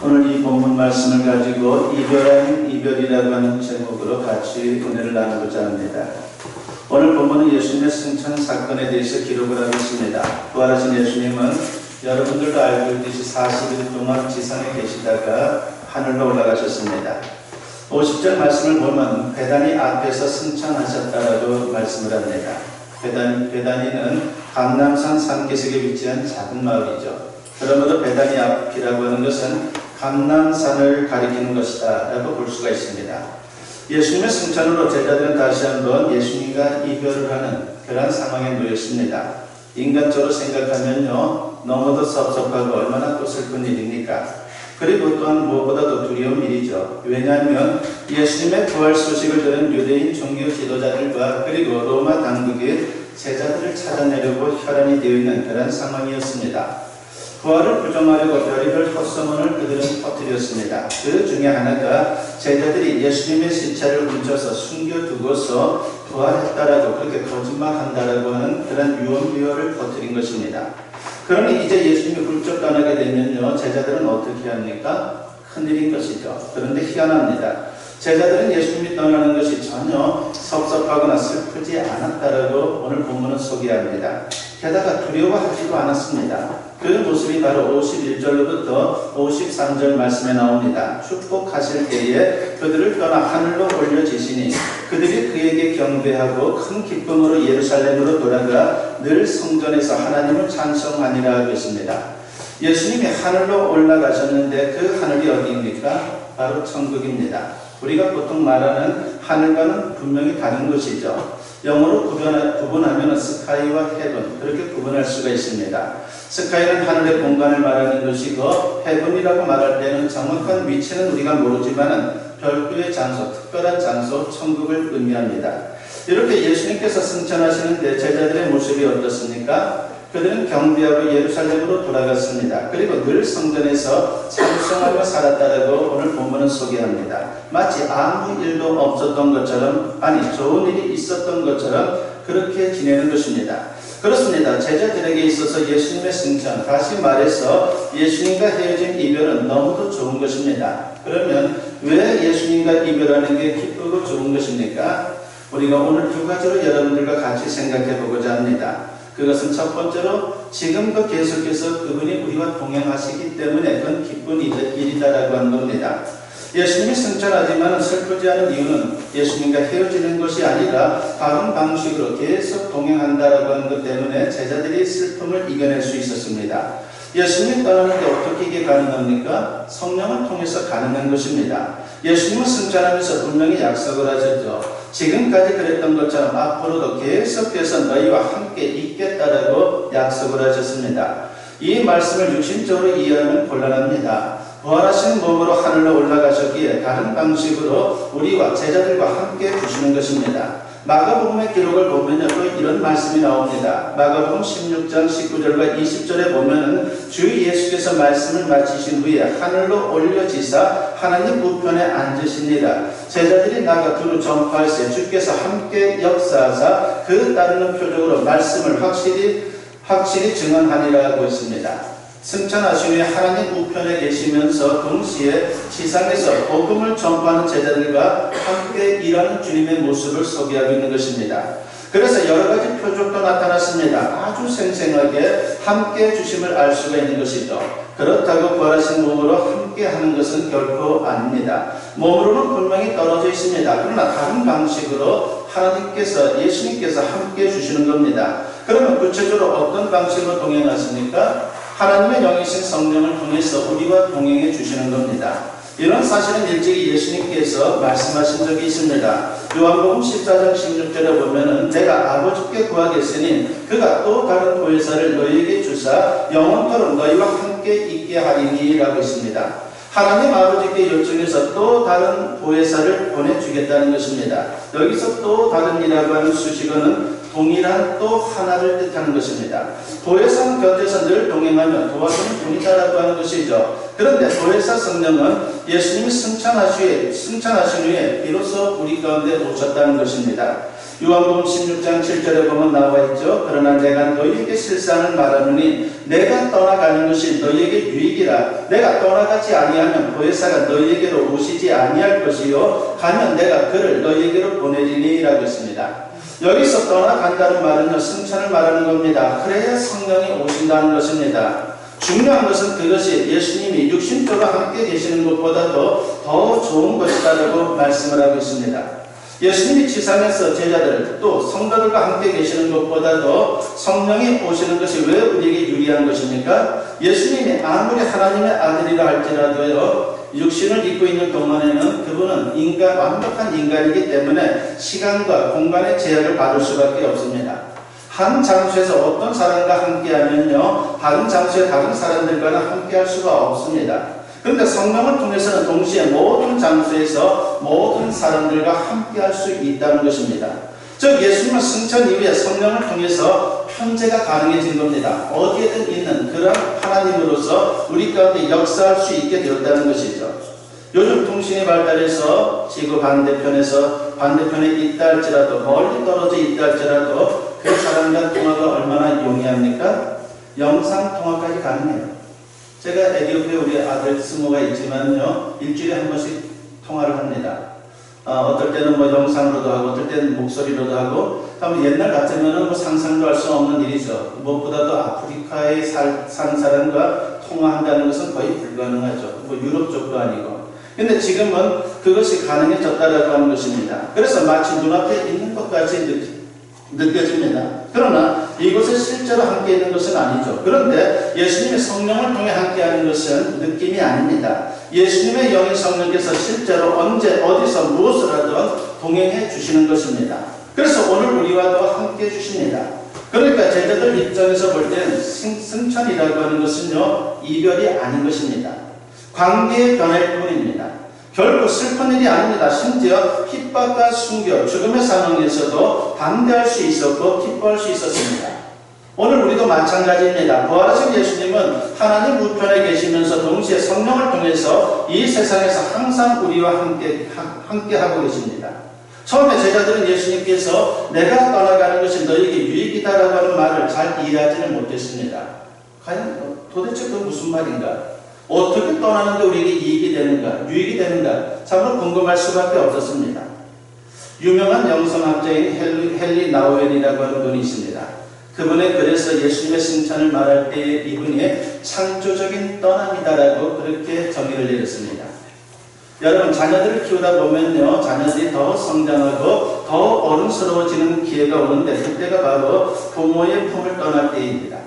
오늘 이 본문 말씀을 가지고 이별 아닌 이별이라고 하는 제목으로 같이 은혜를 나누고자 합니다. 오늘 본문은 예수님의 승천 사건에 대해서 기록을 하고 있습니다. 부활하신 예수님은 여러분들도 알고 있듯이 40일 동안 지상에 계시다가 하늘로 올라가셨습니다. 50절 말씀을 보면 베다니 앞에서 승천하셨다라고 말씀을 합니다. 베다니는 감람산 산기슭에 위치한 작은 마을이죠. 그러므로 베다니 앞이라고 하는 것은 감람산을 가리키는 것이다 라고 볼 수가 있습니다. 예수님의 승천으로 제자들은 다시 한번 예수님과 이별을 하는 그런 상황에 놓였습니다. 인간적으로 생각하면요, 너무도 섭섭하고 얼마나 또 슬픈 일입니까? 그리고 또한 무엇보다도 두려운 일이죠. 왜냐하면 예수님의 부활 소식을 들은 유대인 종교 지도자들과 그리고 로마 당국이 제자들을 찾아내려고 혈안이 되어 있는 그런 상황이었습니다. 부활을 부정하려고 별의별 헛소문을 그들은 퍼뜨렸습니다. 그 중에 하나가 제자들이 예수님의 시체를 훔쳐서 숨겨두고서 부활했다라고 그렇게 거짓말한다라고 하는 그런 유언비어를 퍼뜨린 것입니다. 그러니 이제 예수님이 훌쩍 떠나게 되면요, 제자들은 어떻게 합니까? 큰일인 것이죠. 그런데 희한합니다. 제자들은 예수님이 떠나는 것이 전혀 섭섭하거나 슬프지 않았다라고 오늘 본문은 소개합니다. 게다가 두려워하지도 않았습니다. 그 모습이 바로 51절로부터 53절 말씀에 나옵니다. 축복하실 때에 그들을 떠나 하늘로 올려지시니 그들이 그에게 경배하고 큰 기쁨으로 예루살렘으로 돌아가 늘 성전에서 하나님을 찬송하니라 하고 있습니다. 예수님이 하늘로 올라가셨는데 그 하늘이 어디입니까? 바로 천국입니다. 우리가 보통 말하는 하늘과는 분명히 다른 것이죠. 영어로 구분하면 스카이와 헤븐, 그렇게 구분할 수가 있습니다. 스카이는 하늘의 공간을 말하는 것이고 헤븐이라고 말할 때는 정확한 위치는 우리가 모르지만 별도의 장소, 특별한 장소, 천국을 의미합니다. 이렇게 예수님께서 승천하시는데 제자들의 모습이 어떻습니까? 그들은 경배하고 예루살렘으로 돌아갔습니다. 그리고 늘 성전에서 찬송하며 살았다라고 오늘 본문은 소개합니다. 마치 아무 일도 없었던 것처럼, 아니 좋은 일이 있었던 것처럼 그렇게 지내는 것입니다. 그렇습니다. 제자들에게 있어서 예수님의 승천, 다시 말해서 예수님과 헤어진 이별은 너무도 좋은 것입니다. 그러면 왜 예수님과 이별하는 게 기쁘고 좋은 것입니까? 우리가 오늘 두 가지로 여러분들과 같이 생각해 보고자 합니다. 그것은 첫 번째로 지금도 계속해서 그분이 우리와 동행하시기 때문에 그건 기쁜 일이다라고 한 겁니다. 예수님이 승천하지만 슬프지 않은 이유는 예수님과 헤어지는 것이 아니라 다른 방식으로 계속 동행한다라고 하는 것 때문에 제자들이 슬픔을 이겨낼 수 있었습니다. 예수님이 떠나는데 어떻게 이게 가능합니까? 성령을 통해서 가능한 것입니다. 예수님은 승천하면서 분명히 약속을 하셨죠. 지금까지 그랬던 것처럼 앞으로도 계속해서 너희와 함께 있겠다라고 약속을 하셨습니다. 이 말씀을 육신적으로 이해하면 곤란합니다. 부활하신 몸으로 하늘로 올라가셨기에 다른 방식으로 우리와 제자들과 함께 두시는 것입니다. 마가복음의 기록을 보면 또 이런 말씀이 나옵니다. 마가복음 16장 19절과 20절에 보면 주 예수께서 말씀을 마치신 후에 하늘로 올려지사 하나님 우편에 앉으시니라. 제자들이 나가 두루 전파할세 주께서 함께 역사하사 그 따르는 표적으로 말씀을 확실히 증언하니라 고 있습니다. 승천하신 후에 하나님 우편에 계시면서 동시에 지상에서 복음을 전파하는 제자들과 함께 일하는 주님의 모습을 소개하고 있는 것입니다. 그래서 여러 가지 표적도 나타났습니다. 아주 생생하게 함께 주심을 알 수가 있는 것이죠. 그렇다고 부활하신 몸으로 함께 하는 것은 결코 아닙니다. 몸으로는 분명히 떨어져 있습니다. 그러나 다른 방식으로 하나님께서, 예수님께서 함께 주시는 겁니다. 그러면 구체적으로 어떤 방식으로 동행하십니까? 하나님의 영이신 성령을 통해서 우리와 동행해 주시는 겁니다. 이런 사실은 일찍이 예수님께서 말씀하신 적이 있습니다. 요한복음 14장 16절에 보면은 내가 아버지께 구하겠으니 그가 또 다른 보혜사를 너희에게 주사 영원토록 너희와 함께 있게 하리니 라고 있습니다. 하나님 아버지께 요청해서 또 다른 보혜사를 보내주겠다는 것입니다. 여기서 또 다른이라고 하는 수식어는 동일한 또 하나를 뜻하는 것입니다. 보혜사 곁에서 늘 동행하며 도와주는 분이다라고 하는 것이죠. 그런데 보혜사 성령은 예수님이 승천하신 후에 비로소 우리 가운데 오셨다는 것입니다. 요한복음 16장 7절에 보면 나와 있죠. 그러나 내가 너희에게 실상을 말하노니 내가 떠나가는 것이 너희에게 유익이라. 내가 떠나가지 아니하면 보혜사가 너희에게로 오시지 아니할 것이요 가면 내가 그를 너희에게로 보내리니 라고 했습니다. 여기서 떠나간다는 말은요, 승천을 말하는 겁니다. 그래야 성령이 오신다는 것입니다. 중요한 것은 그것이 예수님이 육신적으로 함께 계시는 것보다도 더 좋은 것이다라고 말씀을 하고 있습니다. 예수님이 지상에서 제자들 또 성도들과 함께 계시는 것보다도 성령이 오시는 것이 왜 우리에게 유리한 것입니까? 예수님이 아무리 하나님의 아들이라 할지라도요, 육신을 입고 있는 동안에는 그분은 완벽한 인간이기 때문에 시간과 공간의 제약을 받을 수밖에 없습니다. 한 장소에서 어떤 사람과 함께하면요, 다른 장소에 다른 사람들과는 함께할 수가 없습니다. 그런데 성령을 통해서는 동시에 모든 장소에서 모든 사람들과 함께할 수 있다는 것입니다. 즉 예수님은 승천 이후에 성령을 통해서 편재가 가능해진 겁니다. 어디에든 있는 그런 하나님으로서 우리 가운데 역사할 수 있게 되었다는 것이죠. 요즘 통신이 발달해서 지구 반대편에 있다 할지라도 멀리 떨어져 있다 할지라도 그 사람과 통화가 얼마나 용이합니까? 영상 통화까지 가능해요. 제가 에티오피아에 우리 아들 스모가 있지만요, 일주일에 한 번씩 통화를 합니다. 어떨 때는 영상으로도 하고, 어떨 때는 목소리로도 하고, 옛날 같으면 상상도 할 수 없는 일이죠. 무엇보다도 아프리카에 사는 사람과 통화한다는 것은 거의 불가능하죠. 유럽 쪽도 아니고. 근데 지금은 그것이 가능해졌다라고 하는 것입니다. 그래서 마치 눈앞에 있는 것 같이 느껴집니다. 그러나 이곳에 실제로 함께 있는 것은 아니죠. 그런데 예수님의 성령을 통해 함께하는 것은 느낌이 아닙니다. 예수님의 영의 성령께서 실제로 언제 어디서 무엇을 하든 동행해 주시는 것입니다. 그래서 오늘 우리와도 함께 해 주십니다. 그러니까 제자들 입장에서 볼 때는 승천이라고 하는 것은요, 이별이 아닌 것입니다. 관계의 변화일 뿐입니다. 결코 슬픈 일이 아닙니다. 심지어 핍박과 순교, 죽음의 상황에서도 담대할 수 있었고 기뻐할 수 있었습니다. 오늘 우리도 마찬가지입니다. 부활하신 예수님은 하나님 우편에 계시면서 동시에 성령을 통해서 이 세상에서 항상 우리와 함께 하고 계십니다. 처음에 제자들은 예수님께서 내가 떠나가는 것이 너희에게 유익이다라고 하는 말을 잘 이해하지는 못했습니다. 과연 도대체 그건 무슨 말인가? 어떻게 떠나는데 우리에게 이익이 되는가, 유익이 되는가, 참으로 궁금할 수밖에 없었습니다. 유명한 영성학자인 헨리 나우엔이라고 하는 분이 있습니다. 그분의 글에서 예수님의 승천을 말할 때 이분이 창조적인 떠남이다라고 그렇게 정의를 내렸습니다. 여러분, 자녀들을 키우다 보면요, 자녀들이 더 성장하고 더 어른스러워지는 기회가 오는데 그때가 바로 부모의 품을 떠날 때입니다.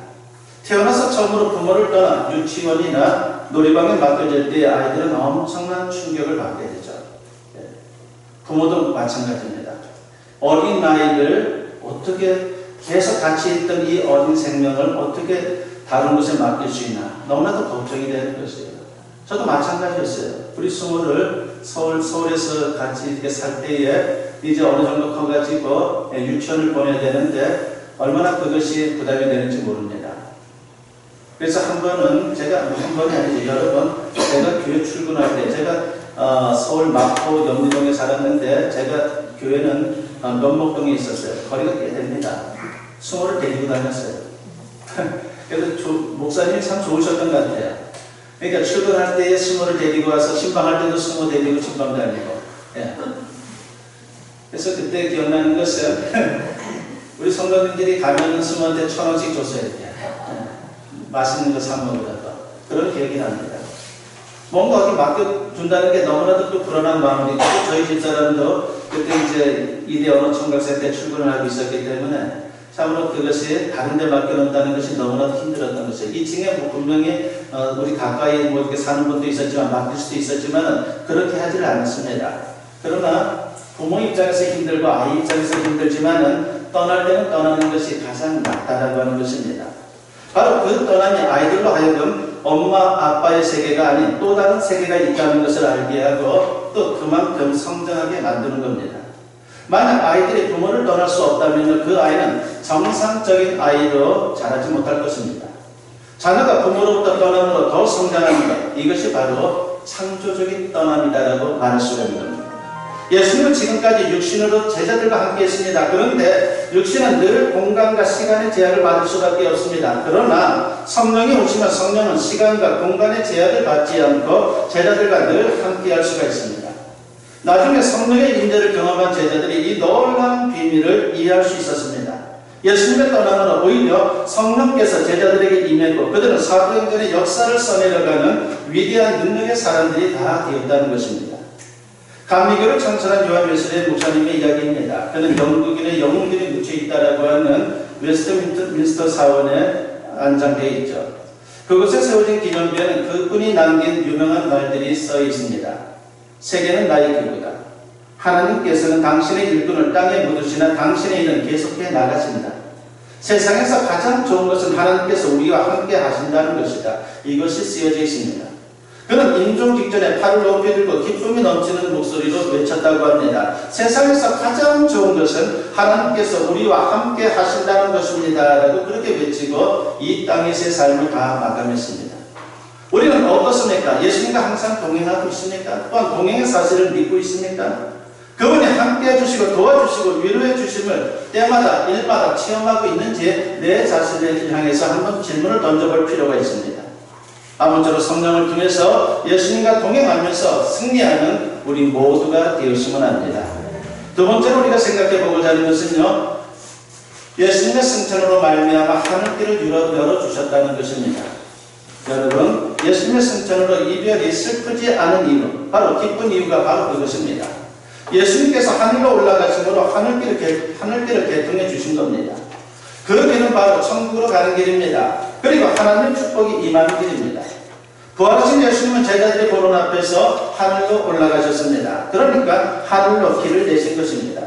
태어나서 처음으로 부모를 떠나 유치원이나 놀이방에 맡겨질 때 아이들은 엄청난 충격을 받게 되죠. 부모도 마찬가지입니다. 어린 아이를 어떻게 계속 같이 있던 이 어린 생명을 어떻게 다른 곳에 맡길 수 있나 너무나도 걱정이 되는 것이에요. 저도 마찬가지였어요. 우리 스모를 서울에서 같이 이렇게 살 때에 이제 어느 정도 커가지고 유치원을 보내야 되는데 얼마나 그것이 부담이 되는지 모릅니다. 그래서 한 번은 제가 한 번이 아니죠. 여러 번 제가 교회 출근할 때 제가 서울 마포 영리동에 살았는데 제가 교회는 면목동에 있었어요. 거리가 꽤 됩니다. 스모를 데리고 다녔어요. 그래서 목사님이 참 좋으셨던 것 같아요. 그러니까 출근할 때에 스모를 데리고 와서 신방할 때도 스모 데리고 신방 다니고. 예. 그래서 그때 기억나는 것은 우리 성도님들이 가면은 스모한테 1,000원씩 줬어야 돼요. 맛있는 거 사 먹으라고. 그런 기억이 납니다. 뭔가 이렇게 맡겨준다는 게 너무나도 또 불안한 마음이 있고, 저희 집사람도 그때 이제 이대 언어 청각센터 때 출근을 하고 있었기 때문에 참으로 그것이 다른 데 맡겨놓는다는 것이 너무나도 힘들었던 것이에요. 2층에 분명히 우리 가까이 이렇게 사는 분도 있었지만 맡길 수도 있었지만 그렇게 하지를 않았습니다. 그러나 부모 입장에서 힘들고 아이 입장에서 힘들지만은 떠날 때는 떠나는 것이 가장 낫다라고 하는 것입니다. 바로 그 떠남이 아이들로 하여금 엄마 아빠의 세계가 아닌 또 다른 세계가 있다는 것을 알게 하고 또 그만큼 성장하게 만드는 겁니다. 만약 아이들이 부모를 떠날 수 없다면 그 아이는 정상적인 아이로 자라지 못할 것입니다. 자녀가 부모로부터 떠남으로 더 성장하는 것, 이것이 바로 창조적인 떠남이다라고 말할 수가 있는 겁니다. 예수님은 지금까지 육신으로 제자들과 함께 했습니다. 그런데 육신은 늘 공간과 시간의 제약을 받을 수밖에 없습니다. 그러나 성령이 오시면 성령은 시간과 공간의 제약을 받지 않고 제자들과 늘 함께 할 수가 있습니다. 나중에 성령의 임재를 경험한 제자들이 이 놀라운 비밀을 이해할 수 있었습니다. 예수님의 떠남으로 오히려 성령께서 제자들에게 임했고 그들은 사도행전의 역사를 써내려가는 위대한 능력의 사람들이 다 되었다는 것입니다. 감리교를 창설한 요한 웨슬리 목사님의 이야기입니다. 그는 영국인의 영웅들이 묻혀있다라고 하는 웨스트민스터 사원에 안장되어 있죠. 그곳에 세워진 기념비에는 그분이 남긴 유명한 말들이 써 있습니다. 세계는 나의 기구다. 하나님께서는 당신의 일꾼을 땅에 묻으시나 당신의 일은 계속해 나가신다. 세상에서 가장 좋은 것은 하나님께서 우리와 함께 하신다는 것이다. 이것이 쓰여져 있습니다. 그는 임종 직전에 팔을 높이 들고 기쁨이 넘치는 목소리로 외쳤다고 합니다. 세상에서 가장 좋은 것은 하나님께서 우리와 함께 하신다는 것입니다. 라고 그렇게 외치고 이 땅에서의 삶을 다 마감했습니다. 우리는 어떻습니까? 예수님과 항상 동행하고 있습니까? 또한 동행의 사실을 믿고 있습니까? 그분이 함께해 주시고 도와주시고 위로해 주심을 때마다 일마다 체험하고 있는지 내 자신을 향해서 한번 질문을 던져볼 필요가 있습니다. 아무쪼록 성령을 통해서 예수님과 동행하면서 승리하는 우리 모두가 되었으면 합니다. 두 번째로 우리가 생각해 보고자 하는 것은요, 예수님의 승천으로 말미암아 하늘길을 열어주셨다는 것입니다. 여러분, 예수님의 승천으로 이별이 슬프지 않은 이유, 바로 기쁜 이유가 바로 그것입니다. 예수님께서 하늘로 올라가심으로 하늘길을 개통해 주신 겁니다. 그 길은 바로 천국으로 가는 길입니다. 그리고 하나님의 축복이 임하는 길입니다. 부활하신 예수님은 제자들의 보는 앞에서 하늘로 올라가셨습니다. 그러니까 하늘로 길을 내신 것입니다.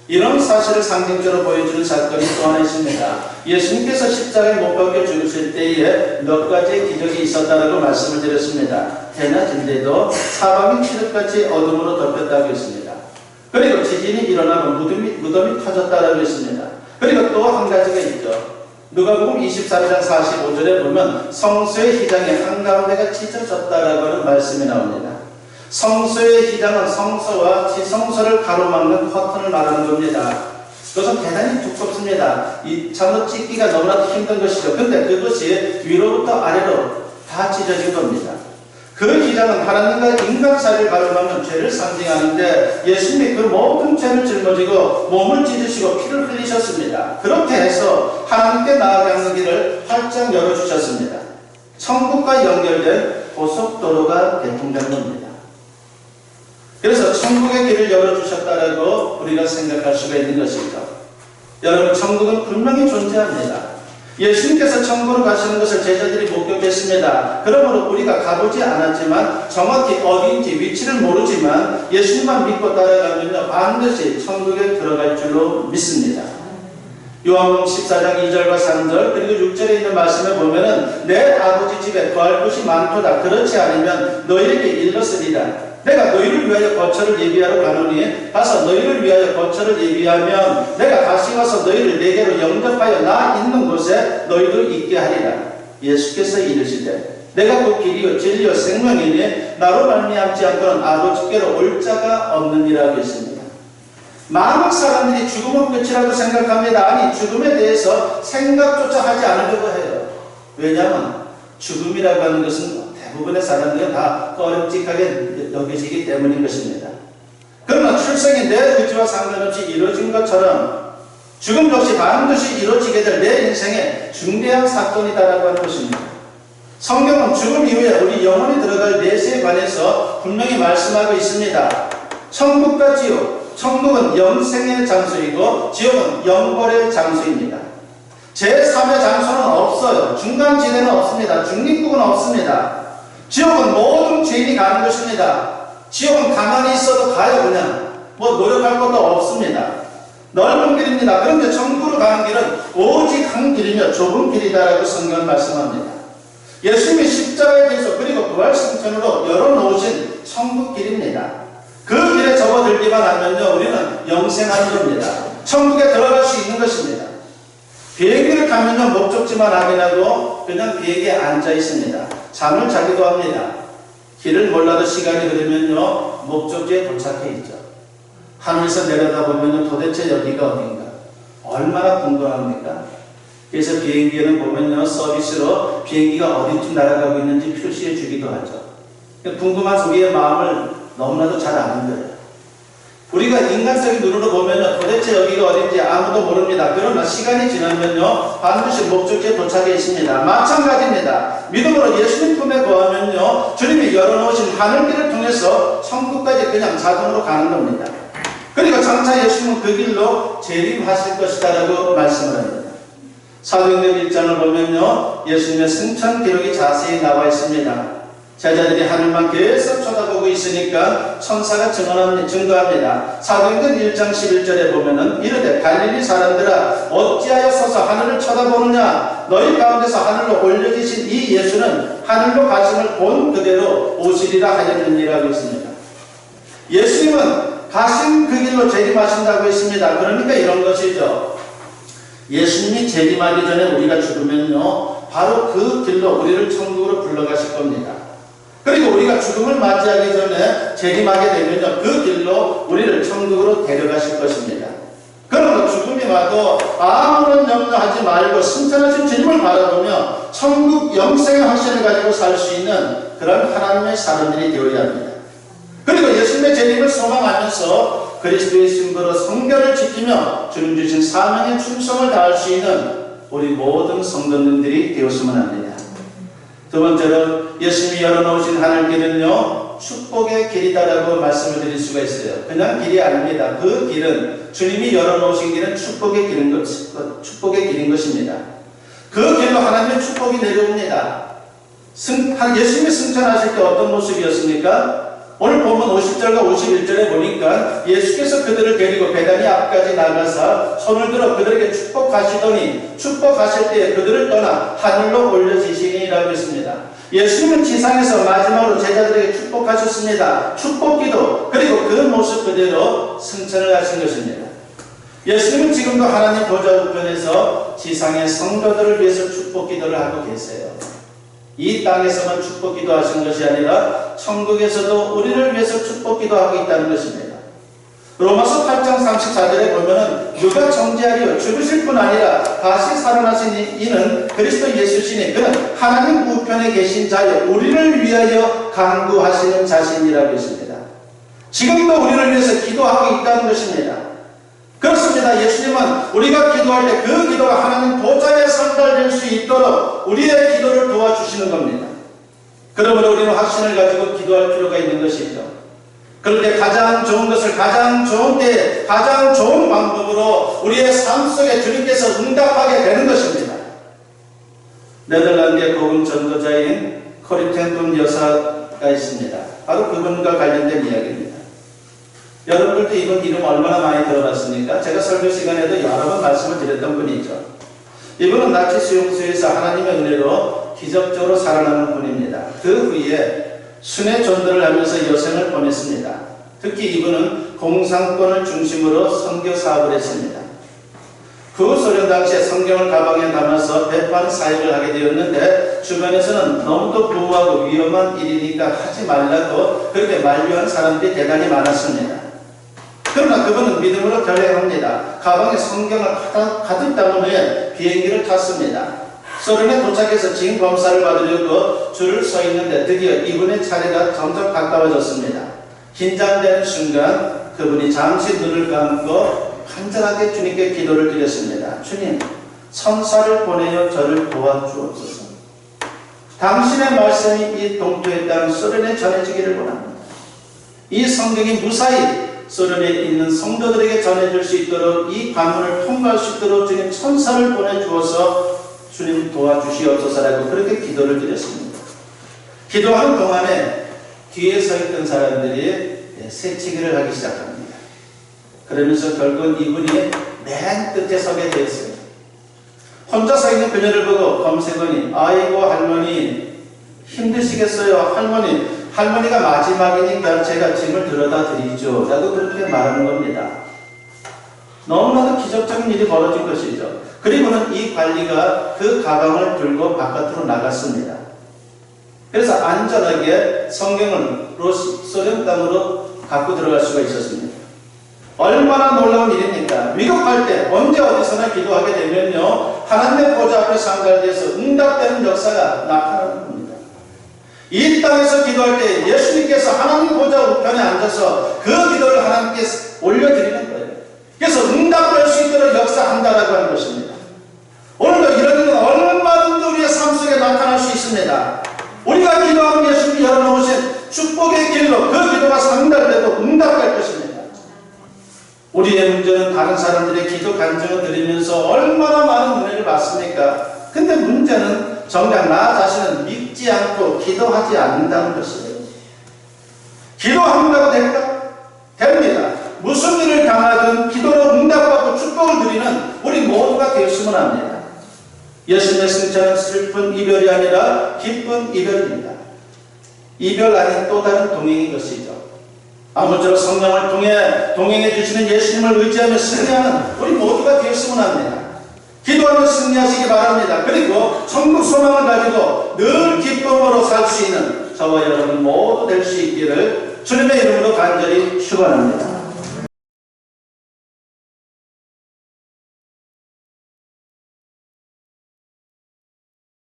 이런 사실을 상징적으로 보여주는 사건이 또 하나 있습니다. 예수님께서 십자가에 못 박혀 죽으실 때에 몇 가지의 기적이 있었다라고 말씀을 드렸습니다. 대낮인데도 사방이 칠흑같이 어둠으로 덮였다고 했습니다. 그리고 지진이 일어나고 무덤이 터졌다라고 했습니다. 그리고 또 한 가지가 있죠. 누가복음 24장 45절에 보면 성소의 휘장이 한가운데가 찢어졌다라고 하는 말씀이 나옵니다. 성소의 휘장은 성소와 지성소를 가로막는 커튼을 말하는 겁니다. 그것은 대단히 두껍습니다. 참으로 찢기가 너무나도 힘든 것이죠. 근데 그것이 위로부터 아래로 다 찢어진 겁니다. 그 휘장은 하나님과 인간 사이를 가로막는 죄를 상징하는데 예수님이 그 모든 죄를 짊어지고 몸을 찢으시고 피를 흘리셨습니다. 그렇게 해서 하나님께 나아가는 길을 활짝 열어주셨습니다. 천국과 연결된 고속도로가 개통된 겁니다. 그래서 천국의 길을 열어주셨다라고 우리가 생각할 수가 있는 것이죠. 여러분, 천국은 분명히 존재합니다. 예수님께서 천국으로 가시는 것을 제자들이 목격했습니다. 그러므로 우리가 가보지 않았지만 정확히 어디인지 위치를 모르지만 예수님만 믿고 따라가면요 반드시 천국에 들어갈 줄로 믿습니다. 요한복음 14장 2절과 3절 그리고 6절에 있는 말씀에 보면은 내 아버지 집에 거할 곳이 많도다. 그렇지 않으면 너희에게 일렀으리라. 내가 너희를 위하여 거처를 예비하러 가노니 가서 너희를 위하여 거처를 예비하면 내가 다시 와서 너희를 내게로 영접하여 나 있는 곳에 너희도 있게 하리라. 예수께서 이르시되 내가 그 길이요 진리요 생명이니 나로 말미암지 않고는 아버지께로 올 자가 없느니라 했습니다. 많은 사람들이 죽음은 끝이라고 생각합니다. 아니, 죽음에 대해서 생각조차 하지 않으려고 해요. 왜냐하면 죽음이라고 하는 것은 대부분의 사람들은 다 꺼림직하게 여겨지기 때문인 것입니다. 그러나 출생이 내 의지와 상관없이 이루어진 것처럼 죽음 역시 반드시 이루어지게 될 내 인생의 중대한 사건이다라고 하는 것입니다. 성경은 죽음 이후에 우리 영혼이 들어갈 내세에 관해서 분명히 말씀하고 있습니다. 천국과 지옥, 천국은 영생의 장소이고 지옥은 영벌의 장소입니다. 제3의 장소는 없어요. 중간지대는 없습니다. 중립국은 없습니다. 지옥은 모든 죄인이 가는 것입니다. 지옥은 가만히 있어도 가요. 그냥 노력할 것도 없습니다. 넓은 길입니다. 그런데 천국으로 가는 길은 오직 한 길이며 좁은 길이다라고 성경은 말씀합니다. 예수님이 십자가에 대해서 그리고 부활승천으로 열어놓으신 천국 길입니다. 그 길에 접어들기만 하면요 우리는 영생하는 겁니다. 천국에 들어갈 수 있는 것입니다. 비행기를 타면요 목적지만 확인하고 그냥 비행기에 앉아 있습니다. 잠을 자기도 합니다. 길을 몰라도 시간이 흐르면요 목적지에 도착해 있죠. 하늘에서 내려다보면 도대체 여기가 어딘가? 얼마나 궁금합니까? 그래서 비행기에는 보면요, 서비스로 비행기가 어디쯤 날아가고 있는지 표시해 주기도 하죠. 궁금한 우리의 마음을 너무나도 잘 아는 거예요. 우리가 인간적인 눈으로 보면요, 도대체 여기가 어딘지 아무도 모릅니다. 그러나 시간이 지나면요, 반드시 목적지에 도착해 있습니다. 마찬가지입니다. 믿음으로 예수님 품에 거하면요, 주님이 열어놓으신 하늘길을 통해서 천국까지 그냥 자동으로 가는 겁니다. 그리고 장차 예수님은 그 길로 재림하실 것이다라고 말씀을 합니다. 사도행전 1장을 보면요, 예수님의 승천 기록이 자세히 나와 있습니다. 제자들이 하늘만 계속 쳐다보고 있으니까 천사가 증거합니다. 사도행전 1장 11절에 보면은 이르되 갈릴리 사람들아 어찌하여 서서 하늘을 쳐다보느냐, 너희 가운데서 하늘로 올려지신 이 예수는 하늘로 가심을 본 그대로 오시리라 하였느니라고 했습니다. 예수님은 가신 그 길로 재림하신다고 했습니다. 그러니까 이런 것이죠. 예수님이 재림하기 전에 우리가 죽으면요, 바로 그 길로 우리를 천국으로 불러가실 겁니다. 그리고 우리가 죽음을 맞이하기 전에 재림하게 되면요, 그 길로 우리를 천국으로 데려가실 것입니다. 그러나 죽음이 와도 아무런 염려하지 말고 승천하신 주님을 바라보며 천국 영생의 확신을 가지고 살 수 있는 그런 하나님의 사람들이 되어야 합니다. 그리고 예수님의 재림을 소망하면서 그리스도의 신부로 성결을 지키며 주님 주신 사명에 충성을 다할 수 있는 우리 모든 성도님들이 되었으면 합니다. 두 번째로 예수님이 열어놓으신 하늘길은요, 축복의 길이다라고 말씀을 드릴 수가 있어요. 그냥 길이 아닙니다. 그 길은, 주님이 열어놓으신 길은 축복의 길인 것입니다. 그 길로 하나님의 축복이 내려옵니다. 예수님이 승천하실 때 어떤 모습이었습니까? 오늘 보면 50절과 51절에 보니까 예수께서 그들을 데리고 베다니 앞까지 나가서 손을 들어 그들에게 축복하시더니 축복하실 때에 그들을 떠나 하늘로 올려지시니라고 했습니다. 예수님은 지상에서 마지막으로 제자들에게 축복하셨습니다. 축복기도, 그리고 그 모습 그대로 승천을 하신 것입니다. 예수님은 지금도 하나님 보좌 우편에서 지상의 성도들을 위해서 축복기도를 하고 계세요. 이 땅에서만 축복기도 하신 것이 아니라 천국에서도 우리를 위해서 축복기도 하고 있다는 것입니다. 로마서 8장 34절에 보면은 누가 정죄하리요, 죽으실 뿐 아니라 다시 살아나신 이는 그리스도 예수시니 그는 하나님 우편에 계신 자여 우리를 위하여 간구하시는 자신이라고 했습니다. 지금도 우리를 위해서 기도하고 있다는 것입니다. 그렇습니다. 예수님은 우리가 기도할 때 그 기도가 하나님 보좌에 전달될 수 있도록 우리의 기도를 도와주시는 겁니다. 그러므로 우리는 확신을 가지고 기도할 필요가 있는 것이죠. 그런데 가장 좋은 것을 가장 좋은 때에 가장 좋은 방법으로 우리의 삶 속에 주님께서 응답하게 되는 것입니다. 네덜란드의 복음 전도자인 코리텐돈 여사가 있습니다. 바로 그분과 관련된 이야기입니다. 여러분들도 이분 이름 얼마나 많이 들어봤습니까? 제가 설교 시간에도 여러 번 말씀을 드렸던 분이죠. 이분은 나치 수용소에서 하나님의 은혜로 기적적으로 살아나는 분입니다. 그 후에 순회 전도를 하면서 여생을 보냈습니다. 특히 이분은 공산권을 중심으로 선교 사업을 했습니다. 그 소련 당시에 성경을 가방에 담아서 배판 사역을 하게 되었는데 주변에서는 너무도 부유하고 위험한 일이니까 하지 말라고 그렇게 만류한 사람들이 대단히 많았습니다. 그러나 그분은 믿음으로 결행합니다. 가방에 성경을 가득 담은 후에 비행기를 탔습니다. 소련에 도착해서 진 검사를 받으려고 줄을 서 있는데 드디어 이분의 차례가 점점 가까워졌습니다. 긴장되는 순간 그분이 잠시 눈을 감고 간절하게 주님께 기도를 드렸습니다. 주님, 천사를 보내어 저를 도와주옵소서. 당신의 말씀이 이 동토의 땅 소련에 전해지기를 원합니다. 이 성경이 무사히 소련에 있는 성도들에게 전해질 수 있도록 이 관문을 통과할 수 있도록 주님 천사를 보내주어서 주님 도와주시옵소서라고 그렇게 기도를 드렸습니다. 기도하는 동안에 뒤에 서 있던 사람들이 새치기를 하기 시작합니다. 그러면서 결국은 이분이 맨 끝에 서게 되었어요. 혼자 서 있는 그녀를 보고 검색원이 아이고 할머니 힘드시겠어요. 할머니가 마지막이니까 제가 짐을 들어다 드리죠 라고 그렇게 말하는 겁니다. 너무나도 기적적인 일이 벌어진 것이죠. 그리고는 이 관리가 그 가방을 들고 바깥으로 나갔습니다. 그래서 안전하게 성경을 소련 땅으로 갖고 들어갈 수가 있었습니다. 얼마나 놀라운 일입니까? 미국 갈 때 언제 어디서나 기도하게 되면요, 하나님의 보좌 앞에 상달돼서 응답되는 역사가 나타나는 겁니다. 이 땅에서 기도할 때 예수님께서 하나님 보좌 우편에 앉아서 그 기도를 하나님께 올려드리는 거예요. 그래서 응답될 수 있도록 역사한다라고 하는 것입니다. 오늘도 이런 일은 얼마든지 우리의 삶 속에 나타날 수 있습니다. 우리가 기도하는 예수님이 열어놓으신 축복의 길로 그 기도가 상달돼도 응답될 것입니다. 우리의 문제는 다른 사람들의 기도 간증을 드리면서 얼마나 많은 은혜를 받습니까? 근데 문제는 정작 나 자신은 믿지 않고 기도하지 않는다는 것이에요. 기도한다고 될까? 됩니다. 무슨 일을 당하든 기도로 응답받고 축복을 누리는 우리 모두가 되었으면 합니다. 예수님의 승천은 슬픈 이별이 아니라 기쁜 이별입니다. 이별 아닌 또 다른 동행인 것이죠. 아무쪼록 성령을 통해 동행해 주시는 예수님을 의지하며 승리하는 우리 모두가 되었으면 합니다. 기도하며 승리하시기 바랍니다. 그리고 천국 소망을 가지고 늘 기쁨으로 살 수 있는 저와 여러분 모두 될 수 있기를 주님의 이름으로 간절히 축원합니다.